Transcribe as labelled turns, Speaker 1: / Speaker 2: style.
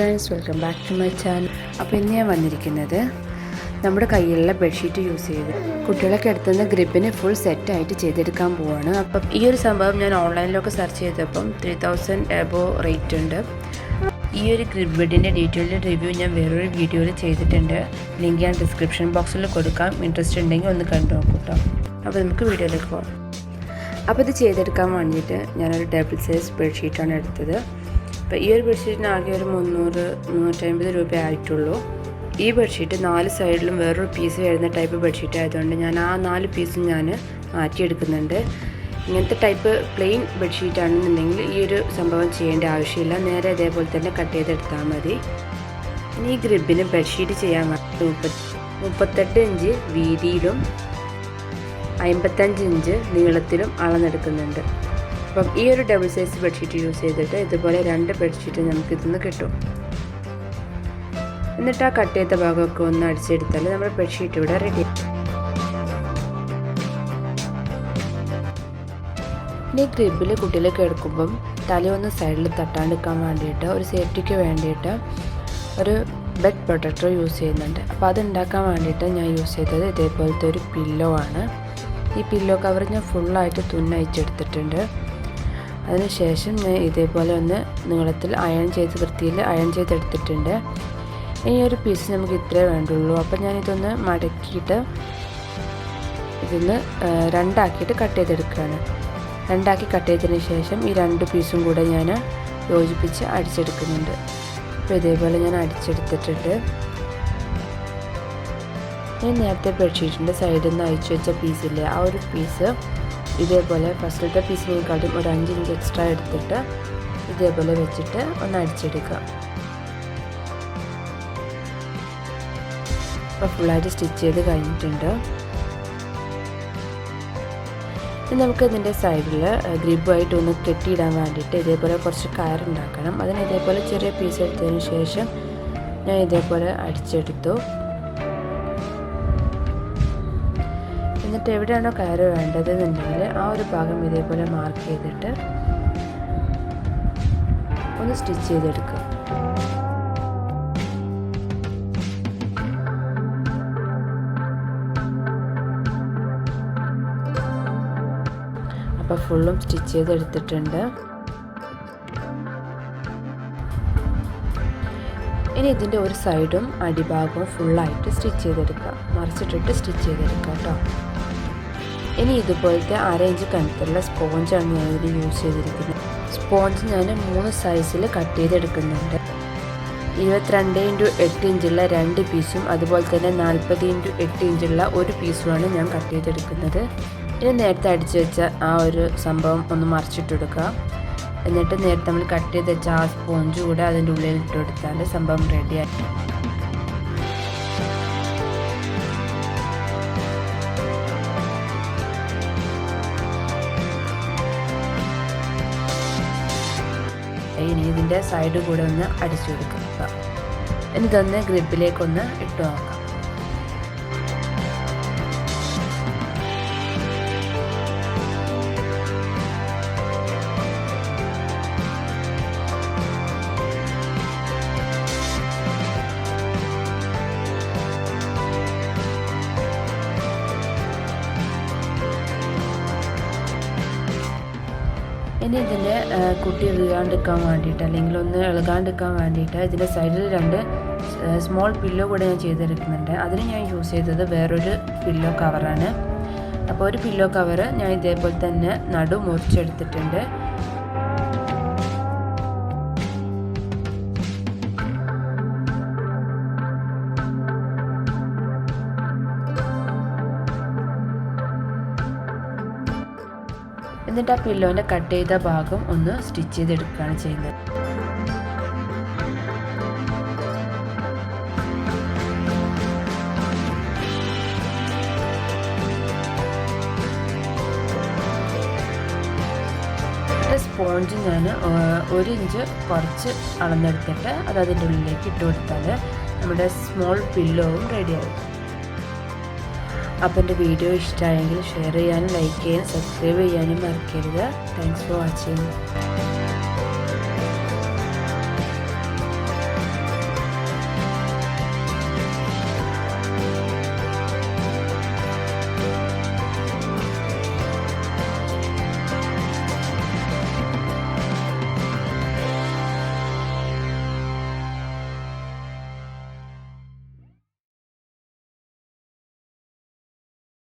Speaker 1: Friends, welcome back to my channel. അപ്പോൾ ഇന്ന് ഞാൻ വന്നിരിക്കുന്നത് നമ്മുടെ കയ്യിലുള്ള ബെഡ്ഷീറ്റ് യൂസ് ചെയ്ത് കുട്ടികളൊക്കെ എടുത്തുന്ന ഗ്രിപ്പിന് ഫുൾ സെറ്റായിട്ട് ചെയ്തെടുക്കാൻ പോവാണ്. അപ്പം ഈ ഒരു സംഭവം ഞാൻ ഓൺലൈനിലൊക്കെ സെർച്ച് ചെയ്തപ്പം 3000 എബോ റേറ്റ് ഉണ്ട്. ഈ ഒരു ഗ്രിപ്പ് ബെഡിൻ്റെ ഡീറ്റെയിൽഡ് റിവ്യൂ ഞാൻ വേറൊരു വീഡിയോയിൽ ചെയ്തിട്ടുണ്ട്. ലിങ്ക് ഞാൻ ഡിസ്ക്രിപ്ഷൻ ബോക്സിൽ കൊടുക്കാം. ഇൻട്രസ്റ്റ് ഉണ്ടെങ്കിൽ ഒന്ന് കണ്ടു നോക്കൂ കേട്ടോ. അപ്പോൾ നമുക്ക് വീഡിയോയിലേക്ക് പോകാം. അപ്പോൾ ഇത് ചെയ്തെടുക്കാൻ വേണ്ടിയിട്ട് ഞാനൊരു ഡബിൾ സൈസ് ബെഡ്ഷീറ്റാണ് എടുത്തത്. അപ്പോൾ ഈ ഒരു ബെഡ്ഷീറ്റിന് ആകെ ഒരു 300-350 രൂപ ആയിട്ടുള്ളൂ. ഈ ബെഡ്ഷീറ്റ് 4 സൈഡിലും വേറൊരു പീസ് വരുന്ന ടൈപ്പ് ബെഡ്ഷീറ്റ് ആയതുകൊണ്ട് ഞാൻ ആ 4 പീസും ഞാൻ മാറ്റിയെടുക്കുന്നുണ്ട്. ഇങ്ങനത്തെ ടൈപ്പ് പ്ലെയിൻ ബെഡ്ഷീറ്റ് ആണെന്നുണ്ടെങ്കിൽ ഈ ഒരു സംഭവം ചെയ്യേണ്ട ആവശ്യമില്ല. നേരെ ഇതേപോലെ തന്നെ കട്ട് ചെയ്തെടുത്താൽ മതി. ഇനി ഈ ഗ്രിബിന് ബെഡ്ഷീറ്റ് ചെയ്യാൻ 38 ഇഞ്ച് വീതിയിലും 55 ഇഞ്ച് നീളത്തിലും അളന്നെടുക്കുന്നുണ്ട്. അപ്പം ഈ ഒരു ഡബിൾ സൈസ് ബെഡ്ഷീറ്റ് യൂസ് ചെയ്തിട്ട് ഇതുപോലെ 2 ബെഡ്ഷീറ്റ് നമുക്കിതൊന്ന് കിട്ടും. എന്നിട്ട് ആ കട്ട് ചെയ്ത ഭാഗമൊക്കെ ഒന്ന് അടിച്ചെടുത്താൽ നമ്മുടെ ബെഡ്ഷീറ്റ് ഇവിടെ റെഡി. ഇനി ഗ്രിബിൽ കുട്ടികളൊക്കെ എടുക്കുമ്പം തലയൊന്ന് സൈഡിൽ തട്ടാണ്ടിരിക്കാൻ വേണ്ടിയിട്ട് ഒരു സേഫ്റ്റിക്ക് വേണ്ടിയിട്ട് ഒരു ബെഡ് പ്രൊട്ടക്ടർ യൂസ് ചെയ്യുന്നുണ്ട്. അപ്പോൾ അത് ഉണ്ടാക്കാൻ വേണ്ടിയിട്ട് ഞാൻ യൂസ് ചെയ്തത് ഇതേപോലത്തെ ഒരു പില്ലോ ആണ്. ഈ പില്ലോ കവർ ഞാൻ ഫുള്ളായിട്ട് തുന്നയിച്ചെടുത്തിട്ടുണ്ട്. അതിനുശേഷം ഞാൻ ഇതേപോലെ ഒന്ന് നീളത്തിൽ വൃത്തിയിൽ അയൺ ചെയ്തെടുത്തിട്ടുണ്ട്. ഇനി ഒരു പീസ് നമുക്ക് ഇത്രേ വേണ്ടുള്ളൂ. അപ്പോൾ ഞാനിതൊന്ന് മടക്കിയിട്ട് ഇതൊന്ന് 2 ആക്കിയിട്ട് കട്ട് ചെയ്തെടുക്കുകയാണ്. 2 ആക്കി കട്ട് ചെയ്തതിന് ശേഷം ഈ 2 പീസും കൂടെ ഞാൻ യോജിപ്പിച്ച് അടിച്ചെടുക്കുന്നുണ്ട്. അപ്പോൾ ഇതേപോലെ ഞാൻ അടിച്ചെടുത്തിട്ടുണ്ട്. ഞാൻ നേരത്തെ ബെഡ്ഷീറ്റിൻ്റെ സൈഡിൽ നിന്ന് അയച്ചു വെച്ച പീസില്ലേ, ആ ഒരു പീസ് ഇതേപോലെ ഫസ്റ്റത്തെ പീസിനേക്കാളും ഒരു 5 ഇഞ്ച് എക്സ്ട്രാ എടുത്തിട്ട് ഇതേപോലെ വെച്ചിട്ട് ഒന്ന് അടിച്ചെടുക്കുക. അപ്പോൾ ഫുള്ളായിട്ട് സ്റ്റിച്ച് ചെയ്ത് കഴിഞ്ഞിട്ടുണ്ട്. ഇനി നമുക്ക് ഇതിൻ്റെ സൈഡിൽ ഗ്രിബായിട്ട് ഒന്ന് കെട്ടിയിടാൻ വേണ്ടിയിട്ട് ഇതേപോലെ കുറച്ച് കയറുണ്ടാക്കണം. അതിന് ഇതേപോലെ ചെറിയ പീസ് എടുത്തതിന് ശേഷം ഞാൻ ഇതേപോലെ അടിച്ചെടുത്തു. എന്നിട്ട് എവിടെയാണോ കയറ് വേണ്ടതെന്നുണ്ടെങ്കിൽ ആ ഒരു ഭാഗം ഇതേപോലെ മാർക്ക് ചെയ്തിട്ട് ഒന്ന് സ്റ്റിച്ച് ചെയ്തെടുക്കുക. അപ്പോൾ ഫുള്ളും സ്റ്റിച്ച് ചെയ്തെടുത്തിട്ടുണ്ട്. ഇനി ഇതിൻ്റെ ഒരു സൈഡും അടിഭാഗവും ഫുള്ളായിട്ട് സ്റ്റിച്ച് ചെയ്തെടുക്കുക. മറിച്ചിട്ടിട്ട് സ്റ്റിച്ച് ചെയ്തെടുക്കുക കേട്ടോ. ഇനി ഇതുപോലത്തെ 1/2 ഇഞ്ച് കനത്തിലുള്ള സ്പോഞ്ചാണ് ഞാൻ ഇതിൽ യൂസ് ചെയ്തിരിക്കുന്നത്. സ്പോഞ്ച് ഞാൻ 3 സൈസിൽ കട്ട് ചെയ്തെടുക്കുന്നുണ്ട്. 22x8 ഇഞ്ചുള്ള 2 പീസും അതുപോലെ തന്നെ 40x8 ഇഞ്ചുള്ള 1 പീസുമാണ് ഞാൻ കട്ട് ചെയ്തെടുക്കുന്നത്. ഇനി നേരത്തെ അടിച്ചു വെച്ച ആ ഒരു സംഭവം ഒന്ന് മറിച്ചിട്ടെടുക്കുക. എന്നിട്ട് നേരത്തെ നമ്മൾ കട്ട് ചെയ്ത് വെച്ച ആ സ്പോഞ്ച് കൂടെ അതിൻ്റെ ഉള്ളിൽ ഇട്ട് കൊടുത്താൽ സംഭവം റെഡിയായി. ഇനി ഇതിൻ്റെ സൈഡ് കൂടെ ഒന്ന് അടിച്ചു കൊടുക്കുക. എന്നിട്ടൊന്ന് ഗ്രിപ്പിലേക്കൊന്ന് ഇട്ട് നോക്കാം. ഇനി ഇതിൻ്റെ കുട്ടി വീഴാണ്ടിരിക്കാൻ വേണ്ടിയിട്ട് അല്ലെങ്കിൽ ഒന്ന് ഇളകാണ്ടിരിക്കാൻ വേണ്ടിയിട്ട് ഇതിൻ്റെ സൈഡിൽ 2 സ്മോൾ പില്ലോ കൂടെ ഞാൻ ചെയ്തെടുക്കുന്നുണ്ട്. അതിന് ഞാൻ യൂസ് ചെയ്തത് വേറൊരു പില്ലോ കവറാണ്. അപ്പോൾ ഒരു പില്ലോ കവർ ഞാൻ ഇതേപോലെ തന്നെ നടു മുറിച്ചെടുത്തിട്ടുണ്ട്. എന്നിട്ട് ആ പില്ലോൻ്റെ കട്ട് ചെയ്ത ഭാഗം ഒന്ന് സ്റ്റിച്ച് ചെയ്തെടുക്കുകയാണ് ചെയ്യുന്നത്. സ്പോഞ്ച് ഞാൻ 1 ഇഞ്ച് കുറച്ച് അളന്നെടുത്തിട്ട് അത് അതിൻ്റെ ഉള്ളിലേക്ക് ഇട്ട് കൊടുത്താൽ നമ്മുടെ സ്മോൾ പില്ലോവും റെഡിയാവും. അപ്പോൾ എൻ്റെ വീഡിയോ ഇഷ്ടമായെങ്കിൽ ഷെയർ ചെയ്യാനും ലൈക്ക് ചെയ്യാനും സബ്സ്ക്രൈബ് ചെയ്യാനും മറക്കരുത്. Thanks for watching.